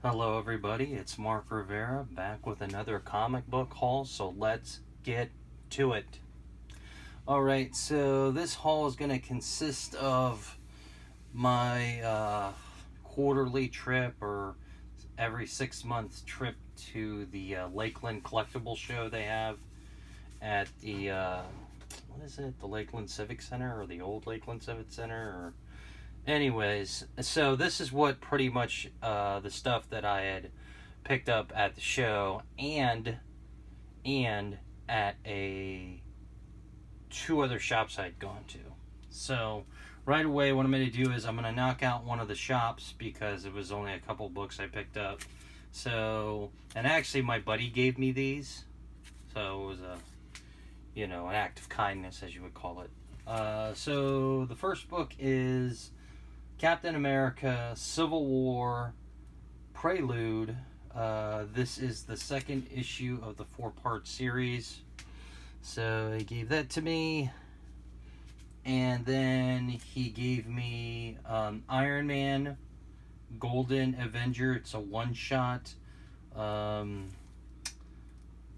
Hello, everybody. It's Mark Rivera back with another comic book haul. So let's get to it. All right, so this haul is going to consist of my quarterly trip or every 6 month trip to the Lakeland Collectible Show they have at the what is it? The Lakeland Civic Center or the old Lakeland Civic Center or anyways, so this is what pretty much the stuff that I had picked up at the show and at a two other shops I'd gone to. So right away, what I'm going to do is I'm going to knock out one of the shops because it was only a couple books I picked up. So, and actually my buddy gave me these, so it was an act of kindness, as you would call it. So the first book is Captain America Civil War Prelude. This is the second issue of the 4-part series. So he gave that to me. And then he gave me Iron Man Golden Avenger. It's a one-shot.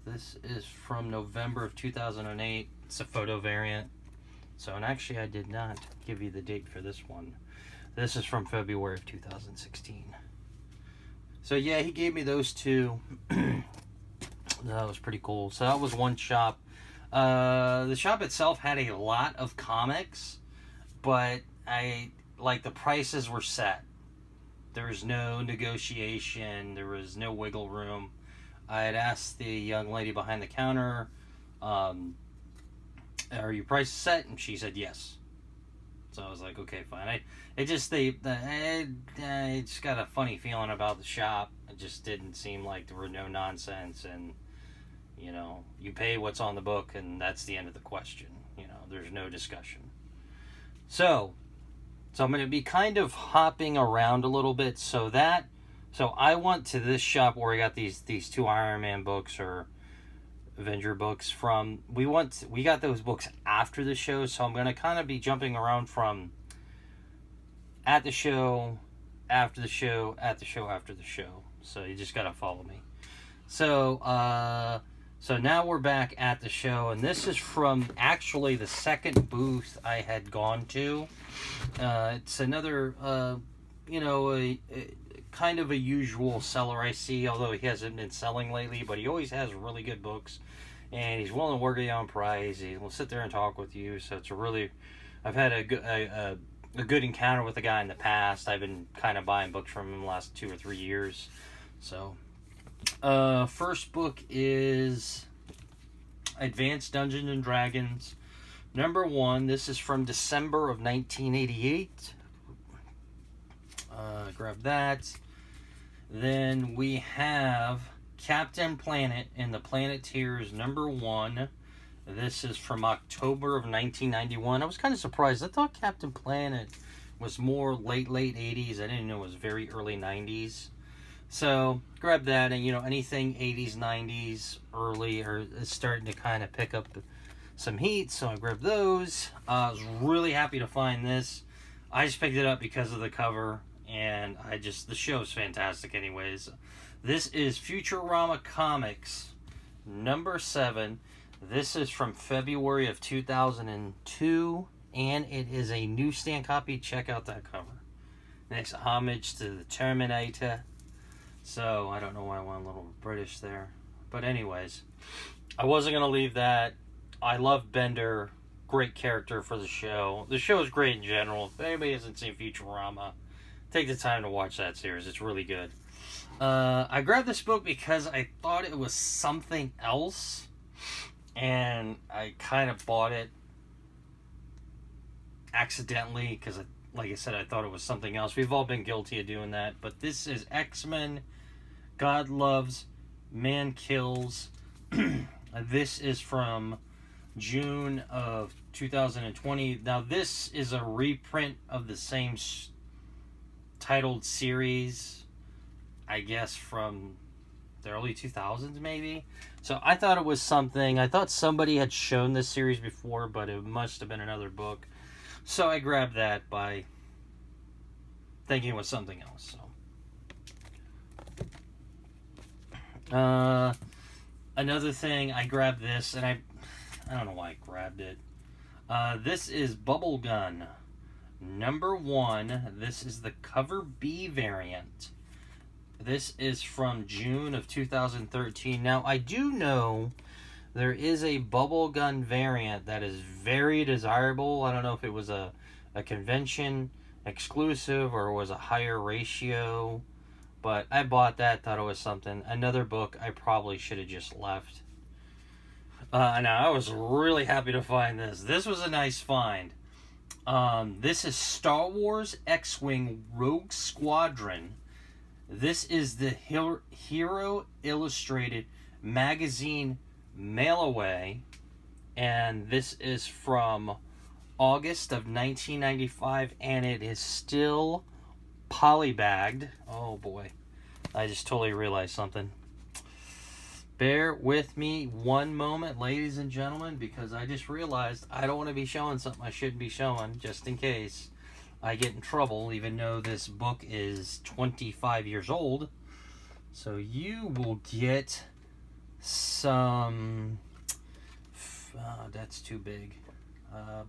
This is from November of 2008. It's a photo variant. So, and actually I did not give you the date for this one. This is from February of 2016. So yeah, he gave me those two. That was pretty cool. So that was one shop. The shop itself had a lot of comics, but the prices were set. There was no negotiation. There was no wiggle room. I had asked the young lady behind the counter, are your prices set? And she said yes. So I was like, okay, fine. I just got a funny feeling about the shop. It just didn't seem like there were no nonsense, and you pay what's on the book, and that's the end of the question. There's no discussion. So I'm going to be kind of hopping around a little bit. So I went to this shop where I got these two Iron Man books or Avenger books from. We got those books after the show, so I'm going to kind of be jumping around from at the show, after the show, at the show, after the show. So you just got to follow me. So now we're back at the show, and this is from actually the second booth I had gone to. It's another, a kind of a usual seller I see, although he hasn't been selling lately, but he always has really good books, and he's willing to work you on price. He will sit there and talk with you, so I've had a good encounter with the guy in the past. I've been kind of buying books from him the last 2 or 3 years. So, first book is Advanced Dungeons and Dragons, number 1. This is from December of 1988. Grab that. Then we have Captain Planet and the Planeteers, number 1. This is from October of 1991. I was kind of surprised. I thought Captain Planet was more late 80s. I didn't know it was very early 90s. So grab that, and anything 80s, 90s, early, or is starting to kind of pick up some heat. So I grabbed those. I was really happy to find this. I just picked it up because of the cover, and the show's fantastic anyways. This is Futurama Comics, number 7. This is from February of 2002, and it is a newsstand copy. Check out that cover. Next, homage to the Terminator. So, I don't know why I went a little British there. But anyways, I wasn't going to leave that. I love Bender. Great character for the show. The show is great in general. If anybody hasn't seen Futurama, take the time to watch that series. It's really good. I grabbed this book because I thought it was something else, and I kind of bought it accidentally because, like I said, I thought it was something else. We've all been guilty of doing that. But this is X-Men, God Loves, Man Kills. This is from June of 2020. Now, this is a reprint of the same titled series, I guess, from the early 2000s, maybe. So I thought it was something. I thought somebody had shown this series before, but it must have been another book. So I grabbed that by thinking it was something else. So Another thing, I grabbed this, and I don't know why I grabbed it. This is Bubble Gun #1. This is the Cover B variant. This is from June of 2013. Now, I do know there is a Bubble Gun variant that is very desirable. I don't know if it was a convention exclusive or was a higher ratio, but I bought that, thought it was something. Another book I probably should have just left. Now, I was really happy to find this. This was a nice find. This is Star Wars X-Wing Rogue Squadron. This is the Hero Illustrated magazine mail-away, and this is from August of 1995, and it is still polybagged. Oh boy, I just totally realized something. Bear with me one moment, ladies and gentlemen, because I just realized I don't want to be showing something I shouldn't be showing, just in case I get in trouble, even though this book is 25 years old. So you will get some... that's too big. I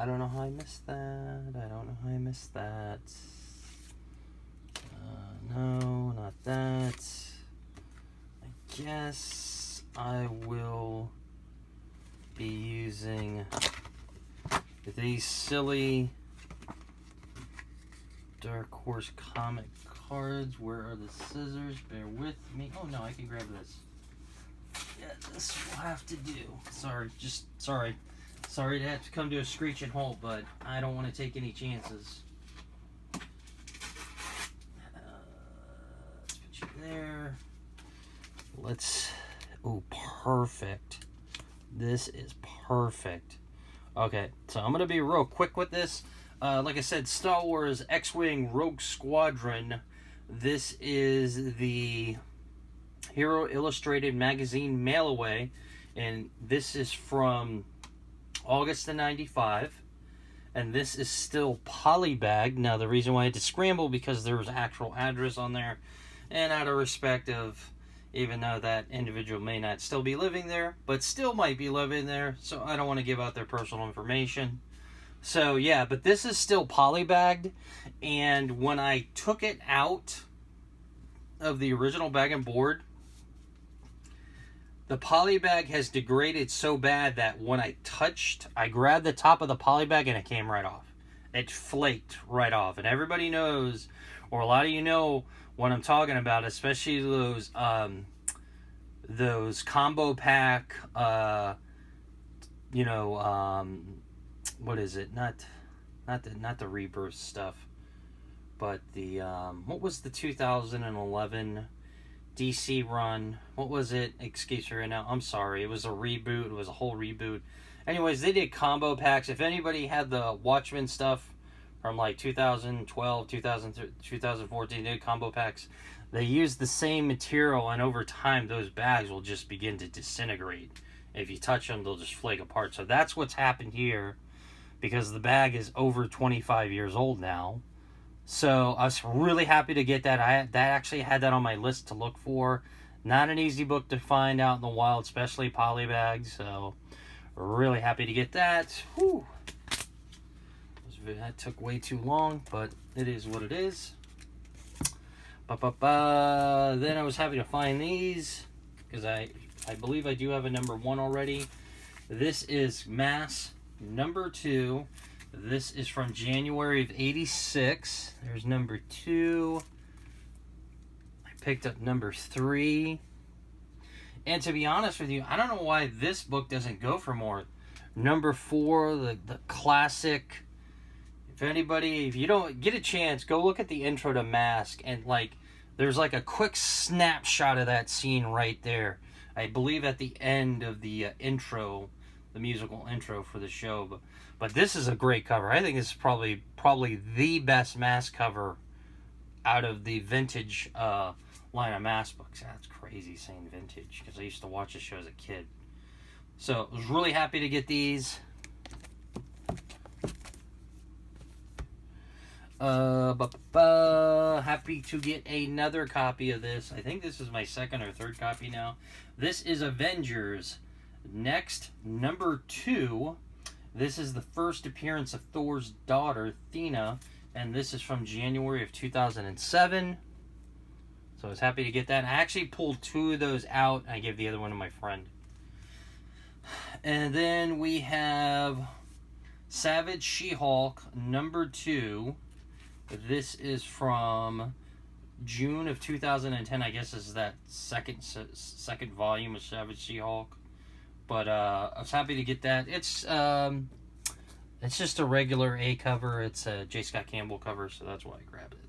don't know how I missed that. No, not that. I guess I will be using these silly Dark Horse comic cards. Where are the scissors? Bear with me. Oh no, I can grab this. Yeah, this will have to do. Sorry to have to come to a screeching halt, but I don't want to take any chances. Let's put you there. Oh, perfect. This is perfect. Okay, so I'm going to be real quick with this. Like I said, Star Wars X-Wing Rogue Squadron. This is the Hero Illustrated magazine mail-away, and this is from August of 95, and this is still polybagged. Now, the reason why I had to scramble, because there was actual address on there, and out of respect of, even though that individual may not still be living there, but still might be living there, so I don't want to give out their personal information. So yeah, but this is still polybagged, and when I took it out of the original bag and board, the polybag has degraded so bad that when I grabbed the top of the polybag and it came right off. It flaked right off. And everybody knows, or a lot of you know what I'm talking about, especially those combo pack, what is it? Not the Rebirth stuff, but the, what was the 2011 DC run? What was it? Escapes me right now. I'm sorry. It was a reboot. It was a whole reboot. Anyways, they did combo packs. If anybody had the Watchmen stuff from like 2012, 2014, they did combo packs. They used the same material, and over time, those bags will just begin to disintegrate. If you touch them, they'll just flake apart. So that's what's happened here, because the bag is over 25 years old now. So I was really happy to get that. I actually had that on my list to look for. Not an easy book to find out in the wild, especially polybags. So really happy to get that. Whew. That took way too long, but it is what it is. Then I was happy to find these, because I believe I do have a #1 already. This is Mass #2. This is from January of 86. There's #2. I picked up #3. And to be honest with you, I don't know why this book doesn't go for more. #4, the classic. If you don't get a chance, go look at the intro to Mask, and there's a quick snapshot of that scene right there. I believe at the end of the intro, the musical intro for the show. But this is a great cover. I think this is probably the best Mask cover out of the vintage line of Mask books. That's crazy saying vintage, because I used to watch the show as a kid. So I was really happy to get these. Have happy to get another copy of this. I think this is my second or third copy now. This is Avengers Next, number 2. This is the first appearance of Thor's daughter, Athena, and this is from January of 2007. So I was happy to get that. I actually pulled 2 of those out. I gave the other one to my friend. And then we have Savage She-Hulk, number 2. This is from June of 2010. I guess this is that second volume of Savage She-Hulk. But I was happy to get that. It's just a regular A cover. It's a J. Scott Campbell cover, so that's why I grabbed it.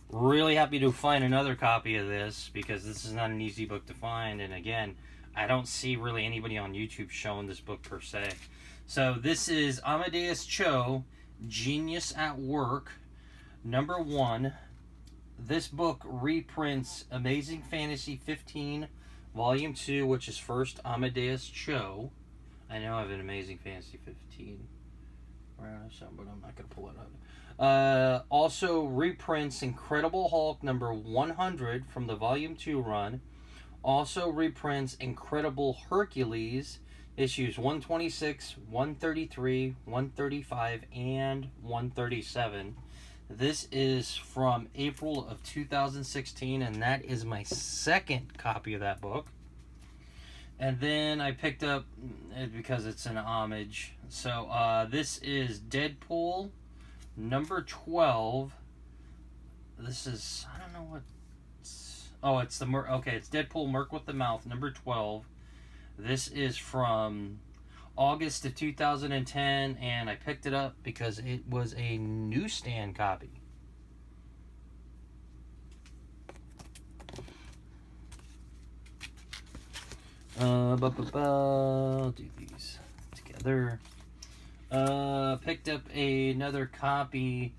Really happy to find another copy of this, because this is not an easy book to find. And again, I don't see really anybody on YouTube showing this book per se. So this is Amadeus Cho, Genius at Work, number 1. This book reprints Amazing Fantasy 15, Volume 2, which is first Amadeus Cho. I know I have an Amazing Fantasy 15 around some, but I'm not going to pull it up. Also reprints Incredible Hulk number 100 from the Volume 2 run. Also reprints Incredible Hercules issues 126, 133, 135, and 137. This is from April of 2016, and that is my second copy of that book. And then I picked up, because it's an homage, so this is Deadpool, number 12. This is, I don't know what, it's the it's Deadpool Merc with the Mouth, number 12. This is from August of 2010, and I picked it up because it was a newsstand copy. I'll do these together. Picked up another copy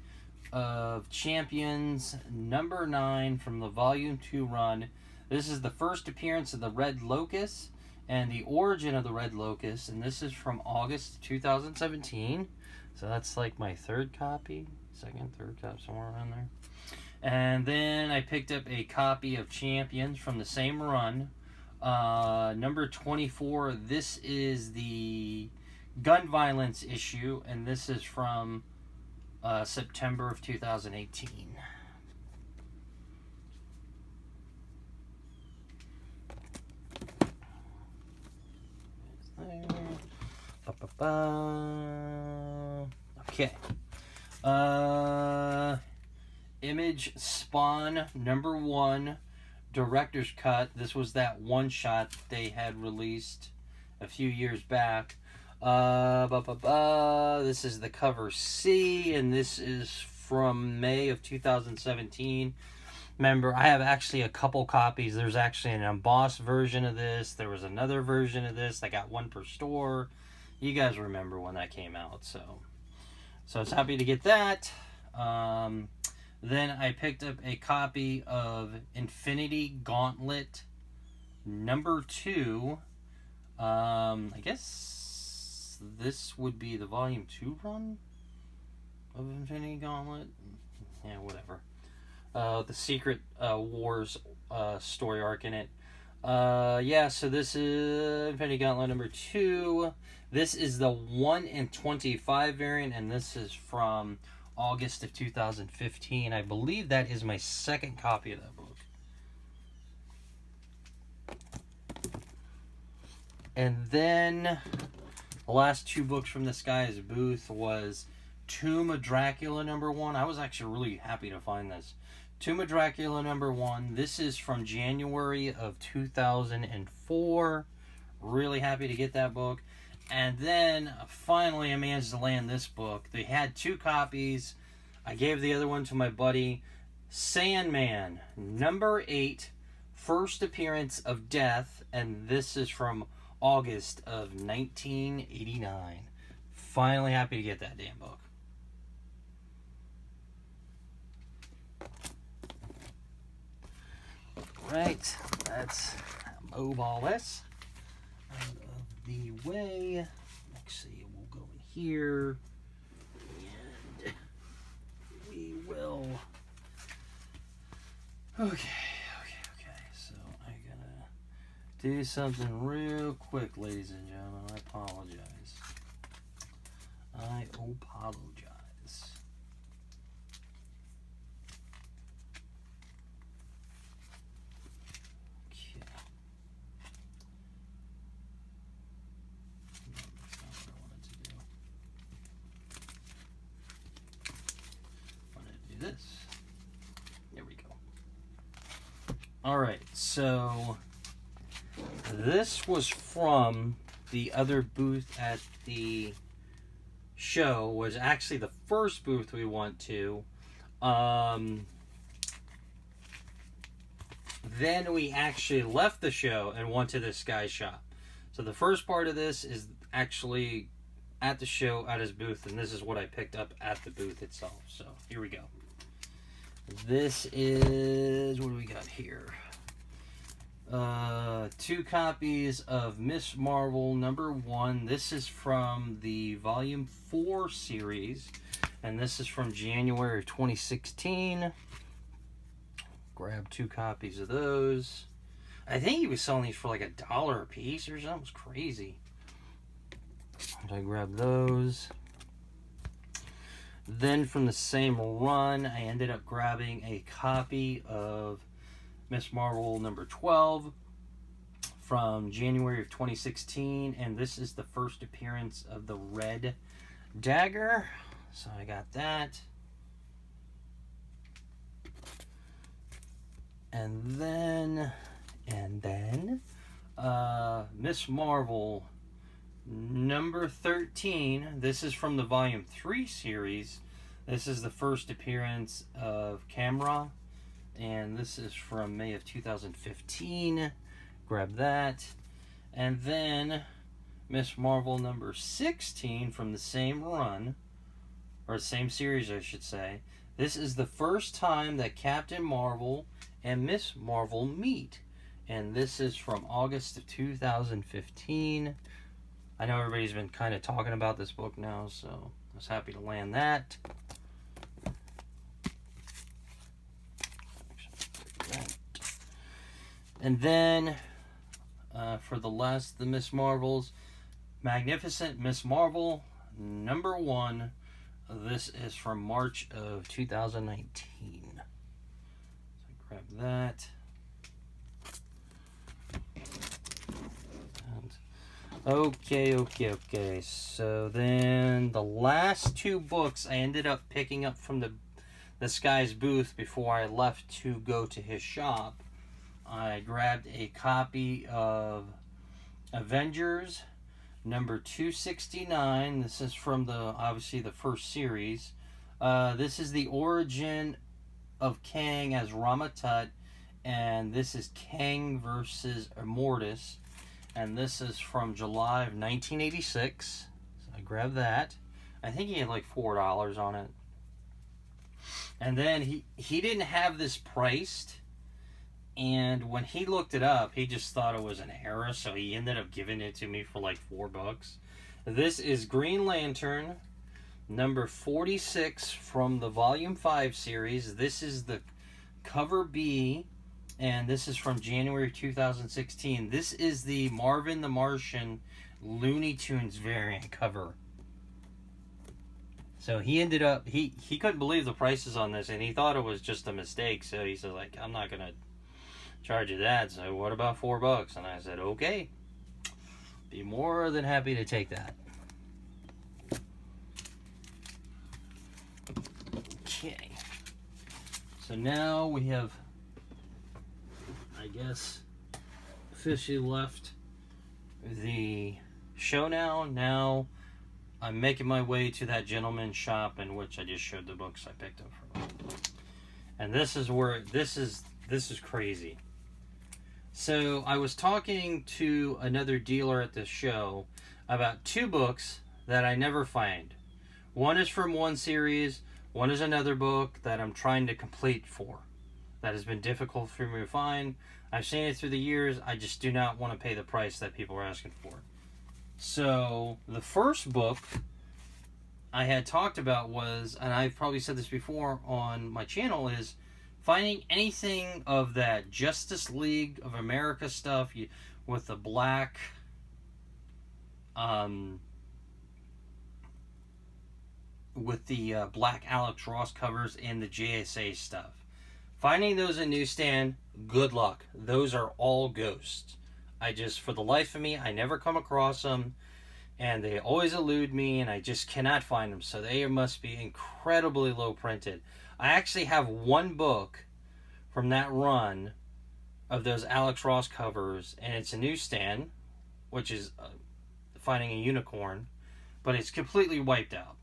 of Champions number 9 from the Volume 2 run. This is the first appearance of the Red Locust and the origin of the Red Locust, and this is from August 2017. So that's like my third copy, third copy, somewhere around there. And then I picked up a copy of Champions from the same run, number 24. This is the gun violence issue, and this is from September of 2018. Okay. Image Spawn number 1, director's cut. This was that one shot they had released a few years back. This is the cover C, and this is from May of 2017. Remember, I have actually a couple copies. There's actually an embossed version of this. There was another version of this. I got one per store. You guys remember when that came out, so I was happy to get that. Then I picked up a copy of Infinity Gauntlet number 2. I guess this would be the Volume 2 run of Infinity Gauntlet. Yeah, whatever. The Secret Wars story arc in it. So this is Infinity Gauntlet number 2. This is the 1 in 25 variant, and this is from August of 2015. I believe that is my second copy of that book. And then the last 2 books from this guy's booth was Tomb of Dracula number 1. I was actually really happy to find this. Tomb of Dracula number 1. This is from January of 2004. Really happy to get that book. And then finally I managed to land this book. They had 2 copies. I gave the other one to my buddy. Sandman number 8. First appearance of Death. And this is from August of 1989. Finally happy to get that damn book. Right, let's move all this out of the way. Let's see, we'll go in here. And we will... Okay. So I gotta do something real quick, ladies and gentlemen. I apologize. Okay. No, that's not what I wanted to do. I wanted to do this. There we go. Alright, so this was from the other booth at the show. Was actually the first booth we went to. Then we actually left the show and went to this guy's shop. So the first part of this is actually at the show, at his booth, and this is what I picked up at the booth itself. So here we go. This is, what do we got here? 2 copies of Miss Marvel #1. This is from the Volume 4 series, and this is from January of 2016. Grab 2 copies of those. I think he was selling these for like $1 a piece or something. It was crazy. So I grabbed those. Then from the same run, I ended up grabbing a copy of Miss Marvel #12 from January of 2016, and this is the first appearance of the Red Dagger. So I got that. And then Miss Marvel #13. This is from the Volume 3 series. This is the first appearance of Camera, and this is from May of 2015. Grab that. And then Miss Marvel #16 from the same run, or same series I should say. This is the first time that Captain Marvel and Miss Marvel meet, and this is from August of 2015. I know everybody's been kind of talking about this book now, so I was happy to land that. And then for the last of the Miss Marvels, Magnificent Miss Marvel #1. This is from March of 2019. So grab that. And okay. So then the last 2 books I ended up picking up from this guy's booth before I left to go to his shop. I grabbed a copy of Avengers #269. This is from obviously the first series. This is the origin of Kang as Rama-Tut, and this is Kang versus Immortus, and this is from July of 1986. So I grabbed that. I think he had like $4 on it. And then he didn't have this priced, and when he looked it up, he just thought it was an error, so he ended up giving it to me for like $4. This is Green Lantern #46 from the Volume 5 series. This is the cover B, and this is from January 2016. This is the Marvin the Martian Looney Tunes variant cover. So he ended up, he couldn't believe the prices on this, and he thought it was just a mistake, so he said, like, I'm not going to charge you that, so what about $4? And I said, okay, be more than happy to take that. Okay, so now we have, I guess, officially left the show now I'm making my way to that gentleman's shop in which I just showed the books I picked up from. And this is where, this is crazy. So I was talking to another dealer at the show about 2 books that I never find. One is from one series, one is another book that I'm trying to complete for. That has been difficult for me to find. I've seen it through the years, I just do not want to pay the price that people are asking for. So the first book I had talked about was, and I've probably said this before on my channel, is finding anything of that Justice League of America stuff with the black, black Alex Ross covers and the JSA stuff. Finding those in newsstand, good luck. Those are all ghosts. For the life of me, I never come across them, and they always elude me, and I just cannot find them. So they must be incredibly low printed. I actually have one book from that run of those Alex Ross covers, and it's a newsstand, which is Finding a Unicorn, but it's completely wiped out.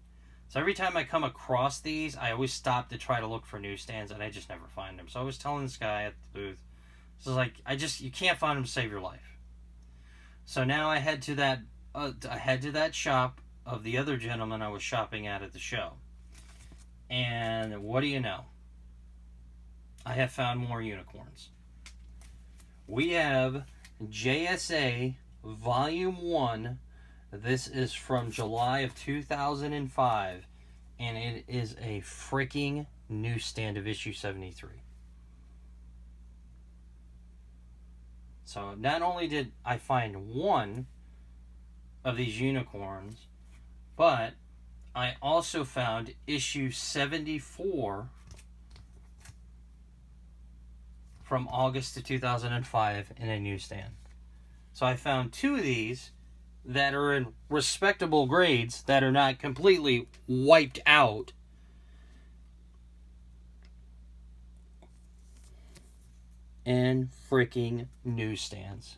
So every time I come across these, I always stop to try to look for newsstands, and I just never find them. So I was telling this guy at the booth, so like, you can't find them to save your life. So now I head to that shop of the other gentleman I was shopping at the show. And what do you know? I have found more unicorns. We have JSA Volume 1. This is from July of 2005, and it is a freaking newsstand of issue 73. So not only did I find one of these unicorns, but I also found issue 74 from August of 2005 in a newsstand. So I found two of these that are in respectable grades that are not completely wiped out. In freaking newsstands.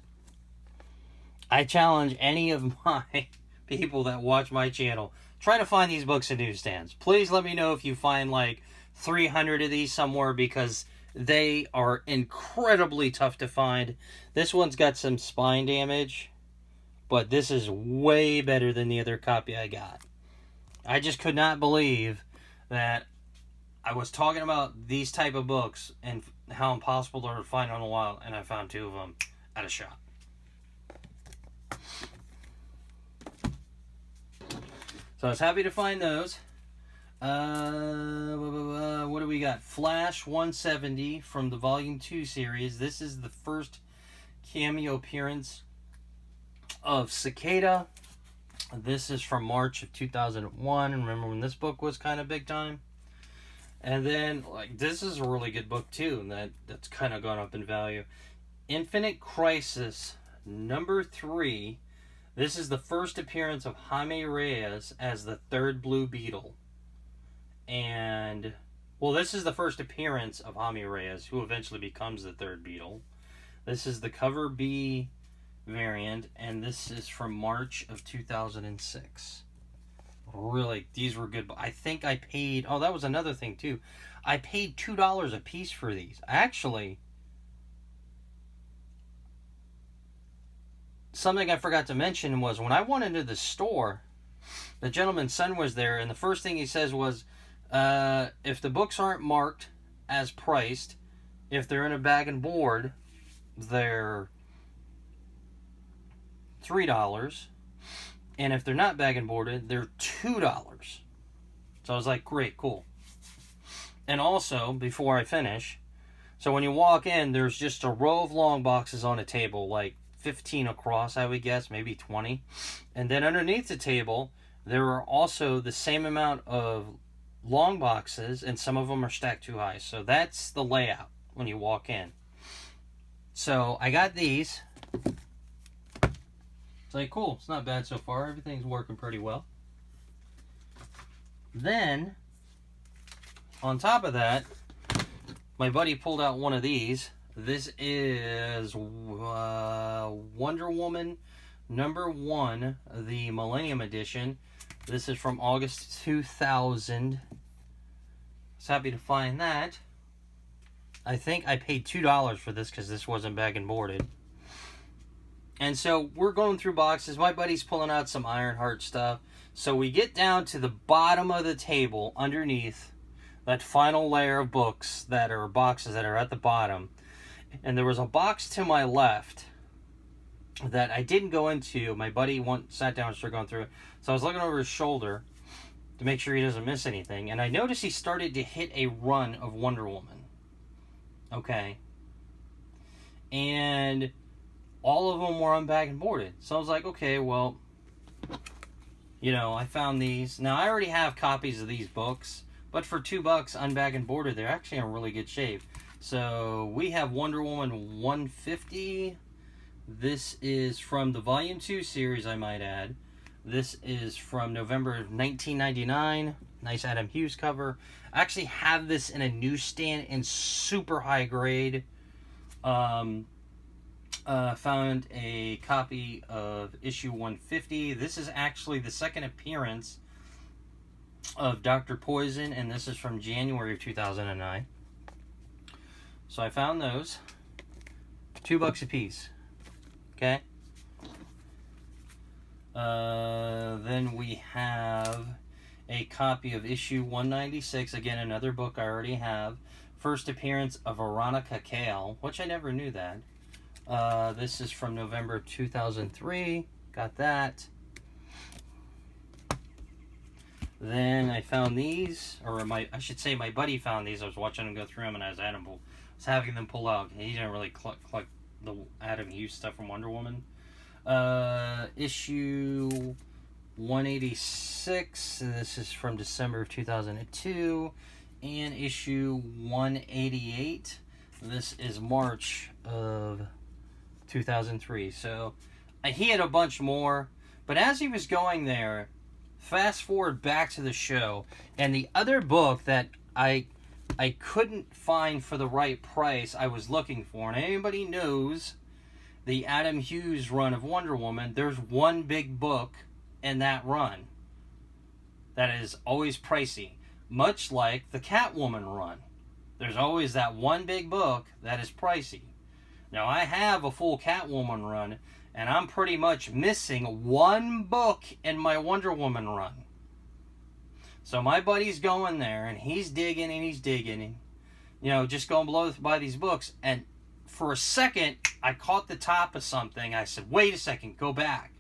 I challenge any of my people that watch my channel, try to find these books in newsstands. Please let me know if you find like 300 of these somewhere, because they are incredibly tough to find. This one's got some spine damage, but this is way better than the other copy I got. I just could not believe that I was talking about these type of books and how impossible they're to find on the wild, and I found two of them at a shop. So I was happy to find those. What do we got? Flash 170 from the Volume 2 series. This is the first cameo appearance of Cicada. This is from March of 2001. Remember when this book was kind of big time? And then, like, this is a really good book too, and that's kind of gone up in value. Infinite Crisis number 3. This is the first appearance of Jaime Reyes as the third Blue Beetle. And, well, this is the first appearance of Jaime Reyes, who eventually becomes the third Beetle. This is the cover B variant, and this is from March of 2006. Really, these were good. I think I paid, oh, that was another thing too. I paid $2 a piece for these. Actually, something I forgot to mention was when I went into the store, the gentleman's son was there, and the first thing he says was, if the books aren't marked as priced, if they're in a bag and board, they're $3. And if they're not bag and boarded, they're $2. So I was like, great, cool. And also, before I finish, so when you walk in, there's just a row of long boxes on a table, like 15 across, I would guess, maybe 20. And then underneath the table, there are also the same amount of long boxes, and some of them are stacked too high. So that's the layout when you walk in. So I got these. It's like, cool, it's not bad so far. Everything's working pretty well. Then, on top of that, my buddy pulled out one of these. This is Wonder Woman number 1, the Millennium Edition. This is from August 2000. I was happy to find that. I think I paid $2 for this because this wasn't bag and boarded. And so we're going through boxes. My buddy's pulling out some Ironheart stuff. So we get down to the bottom of the table underneath that final layer of books that are boxes that are at the bottom. And there was a box to my left that I didn't go into. My buddy sat down and started going through it. So I was looking over his shoulder to make sure he doesn't miss anything. And I noticed he started to hit a run of Wonder Woman. Okay. And all of them were unbagged and boarded. So I was like, okay, well, you know, I found these. Now, I already have copies of these books, but for $2 unbagged and boarded, they're actually in really good shape. So we have Wonder Woman 150. This is from the Volume 2 series, I might add. This is from November of 1999. Nice Adam Hughes cover. I actually have this in a newsstand in super high grade. Found a copy of issue 150. This is actually the second appearance of Dr. Poison, and this is from January of 2009. So I found those. $2 a piece. Okay. Then we have a copy of issue 196. Again, another book I already have. First appearance of Veronica Cale, which I never knew that. This is from November 2003. Got that. Then I found these, or I should say my buddy found these. I was watching him go through them, and I was having them pull out. He didn't really collect the Adam Hughes stuff from Wonder Woman. Issue 186. This is from December of 2002. And issue 188. This is March of 2003. So he had a bunch more. But as he was going there, fast forward back to the show, and the other book that I couldn't find for the right price I was looking for, and anybody knows the Adam Hughes run of Wonder Woman, there's one big book in that run that is always pricey, much like the Catwoman run. There's always that one big book that is pricey. Now, I have a full Catwoman run, and I'm pretty much missing one book in my Wonder Woman run. So my buddy's going there, and he's digging, and you know, just going by these books. And for a second, I caught the top of something. I said, wait a second, go back.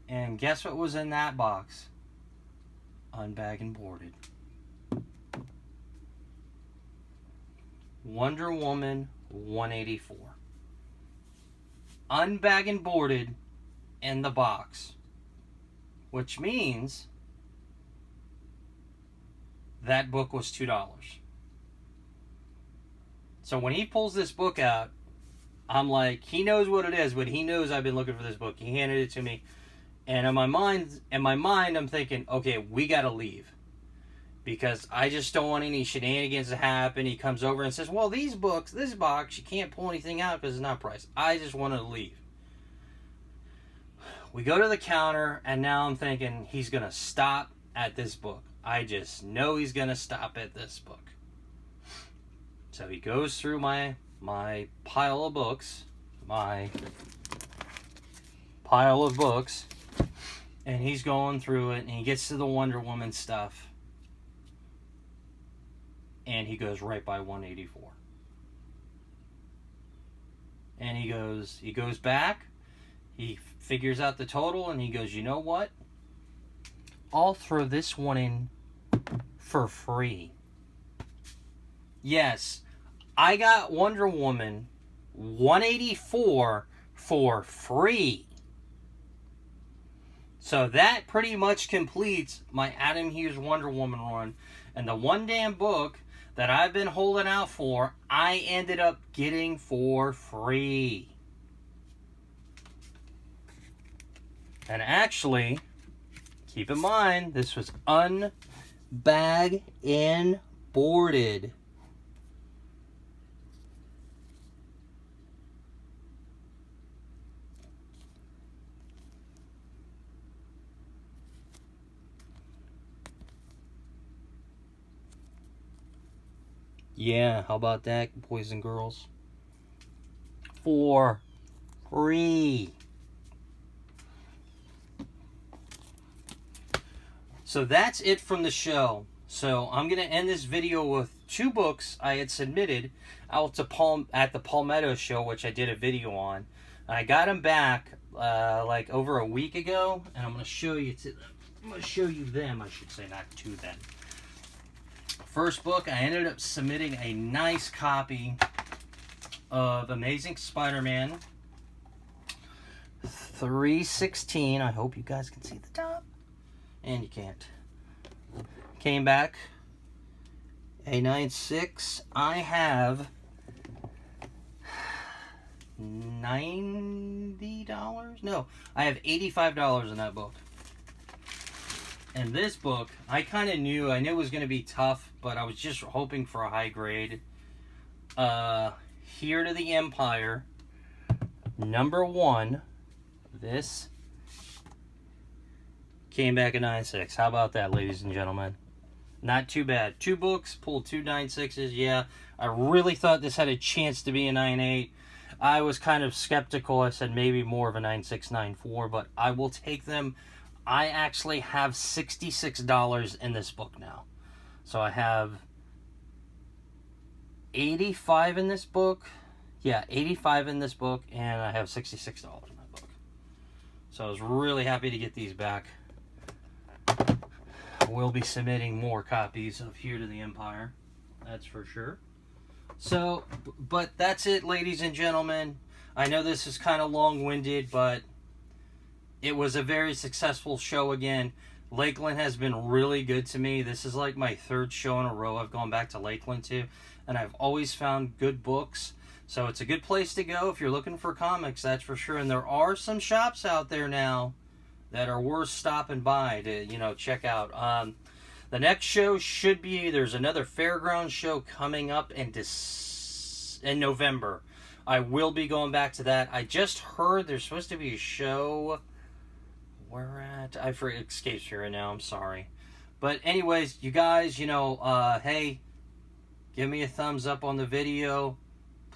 And guess what was in that box? Unbagged and boarded. Wonder Woman 184. Unbagged and boarded in the box. Which means that book was $2. So when he pulls this book out, I'm like, he knows what it is, but he knows I've been looking for this book. He handed it to me. And in my mind, I'm thinking, okay, we got to leave. Because I just don't want any shenanigans to happen. He comes over and says, well, this box, you can't pull anything out because it's not priced. I just want to leave. We go to the counter, and now I'm thinking he's going to stop at this book. I just know he's going to stop at this book. So he goes through my pile of books, and he's going through it, and he gets to the Wonder Woman stuff, and he goes right by 184. And he goes back, he figures out the total, and he goes, you know what? I'll throw this one in for free. Yes, I got Wonder Woman 184 for free. So that pretty much completes my Adam Hughes Wonder Woman run. And the one damn book that I've been holding out for, I ended up getting for free. And actually, keep in mind, this was unbagged and boarded. Yeah, how about that, boys and girls? For free. So that's it from the show. So I'm going to end this video with two books I had submitted out to at the Palmetto show, which I did a video on. I got them back like over a week ago, and I'm going to show you them, I should say, not to them. First book, I ended up submitting a nice copy of Amazing Spider-Man 316. I hope you guys can see the top. And you can't. Came back a 9.6. I have $90. No, I have $85 in that book. And this book, I kind of knew. I knew it was going to be tough, but I was just hoping for a high grade. Here to the Empire, number 1. This came back at 9.6. How about that, ladies and gentlemen? Not too bad. 2 books, pulled 2 9.6s. Yeah, I really thought this had a chance to be a 9.8. I was kind of skeptical. I said maybe more of a 9.6, 9.4, but I will take them. I actually have $66 in this book now. So I have 85 in this book. Yeah, 85 in this book, and I have $66 in that book. So I was really happy to get these back. We'll be submitting more copies of Here to the Empire. That's for sure. So, but that's it, ladies and gentlemen. I know this is kind of long-winded, but it was a very successful show again. Lakeland has been really good to me. This is like my 3rd show in a row I've gone back to Lakeland to, and I've always found good books. So it's a good place to go if you're looking for comics, that's for sure. And there are some shops out there now that are worth stopping by to, check out. The next show should be, there's another Fairgrounds show coming up in November. I will be going back to that. I just heard there's supposed to be a show. Where at? I forget, it escapes me right now. I'm sorry. But anyways, you guys, hey, give me a thumbs up on the video.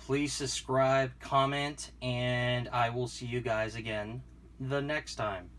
Please subscribe, comment, and I will see you guys again the next time.